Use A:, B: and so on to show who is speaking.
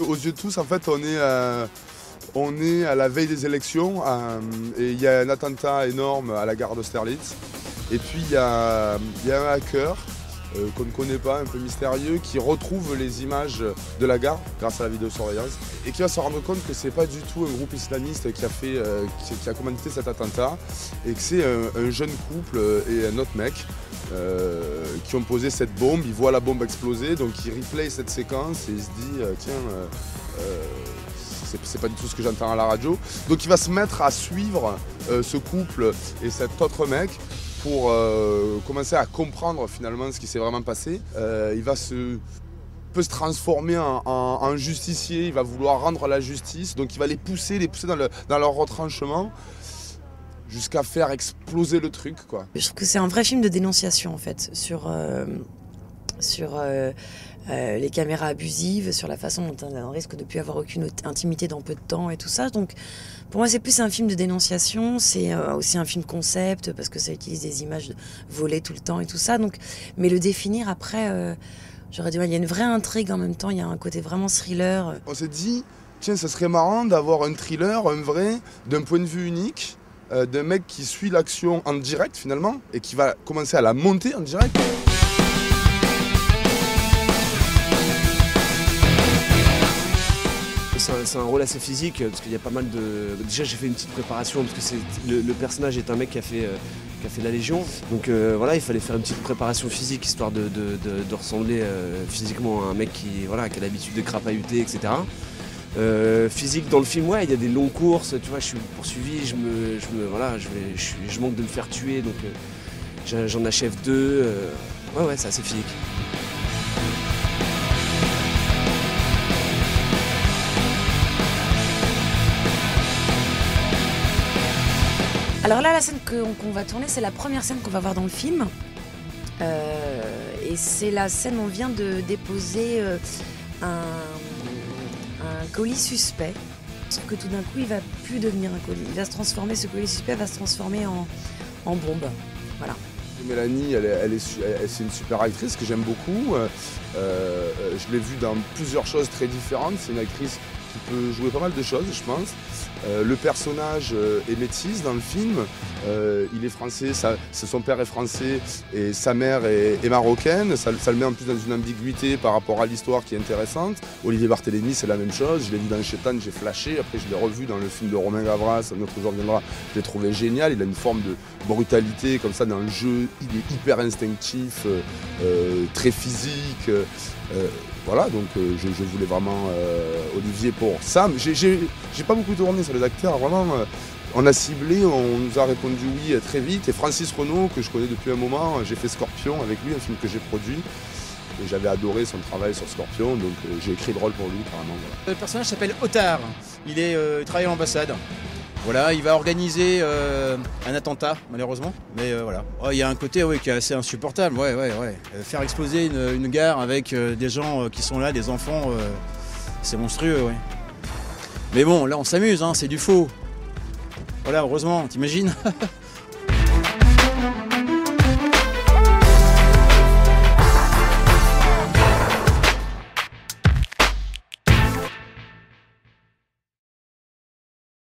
A: qu'aux yeux de tous, en fait, on est à la veille des élections et il y a un attentat énorme à la gare d'Austerlitz. Et puis il y a un hacker qu'on ne connaît pas, un peu mystérieux, qui retrouve les images de la gare grâce à la vidéosurveillance et qui va se rendre compte que c'est pas du tout un groupe islamiste qui a commandité cet attentat et que c'est un jeune couple et un autre mec qui ont posé cette bombe. Il voit la bombe exploser, donc il replay cette séquence et il se dit c'est pas du tout ce que j'entends à la radio. Donc il va se mettre à suivre ce couple et cet autre mec pour commencer à comprendre finalement ce qui s'est vraiment passé. Il peut se transformer en justicier, il va vouloir rendre la justice, donc il va les pousser dans leur retranchement jusqu'à faire exploser le truc, quoi.
B: Je trouve que c'est un vrai film de dénonciation en fait, sur les caméras abusives, sur la façon dont on risque de ne plus avoir aucune intimité dans peu de temps et tout ça. Donc pour moi c'est plus un film de dénonciation, c'est aussi un film concept parce que ça utilise des images volées tout le temps et tout ça. Donc, mais le définir après, j'aurais du mal. Il y a une vraie intrigue en même temps, il y a un côté vraiment thriller.
A: On s'est dit, tiens, ça serait marrant d'avoir un thriller, un vrai, d'un point de vue unique, d'un mec qui suit l'action en direct finalement et qui va commencer à la monter en direct.
C: C'est un rôle assez physique parce qu'il y a pas mal de... Déjà j'ai fait une petite préparation parce que le personnage est un mec qui a fait la Légion. Donc voilà, il fallait faire une petite préparation physique histoire de ressembler physiquement à un mec qui a l'habitude de crapahuter, etc. Physique dans le film, ouais, il y a des longues courses, tu vois, je suis poursuivi, je manque de me faire tuer, donc j'en achève 2. Ouais, c'est assez physique.
B: Alors là, la scène qu'on va tourner, c'est la première scène qu'on va voir dans le film. Et c'est la scène où on vient de déposer un colis suspect. Sauf que tout d'un coup, il va plus devenir un colis. Il va se transformer, ce colis suspect va se transformer en bombe. Voilà.
A: Mélanie, c'est une super actrice que j'aime beaucoup. Je l'ai vue dans plusieurs choses très différentes. C'est une actrice qui peut jouer pas mal de choses, je pense. Le personnage est métisse dans le film. Il est français, son père est français et sa mère est marocaine. Ça le met en plus dans une ambiguïté par rapport à l'histoire qui est intéressante. Olivier Barthélémy, c'est la même chose. Je l'ai vu dans Chétan, j'ai flashé. Après, je l'ai revu dans le film de Romain Gavras, Un autre jour viendra. Je l'ai trouvé génial. Il a une forme de brutalité comme ça dans le jeu. Il est hyper instinctif, très physique. Voilà, donc je voulais vraiment Olivier pour ça. J'ai pas beaucoup tourné sur les acteurs, vraiment. On a ciblé, on nous a répondu oui très vite. Et Francis Renaud, que je connais depuis un moment, j'ai fait Scorpion avec lui, un film que j'ai produit. Et j'avais adoré son travail sur Scorpion, donc j'ai écrit le rôle pour lui, carrément. Voilà.
D: Le personnage s'appelle Otard, il travaille à l'ambassade. Voilà, il va organiser un attentat, malheureusement. Mais voilà. Oh, il y a un côté qui est assez insupportable. Ouais. Faire exploser une gare avec des gens qui sont là, des enfants, c'est monstrueux, ouais. Mais bon, là on s'amuse, hein, c'est du faux. Voilà, heureusement, t'imagines.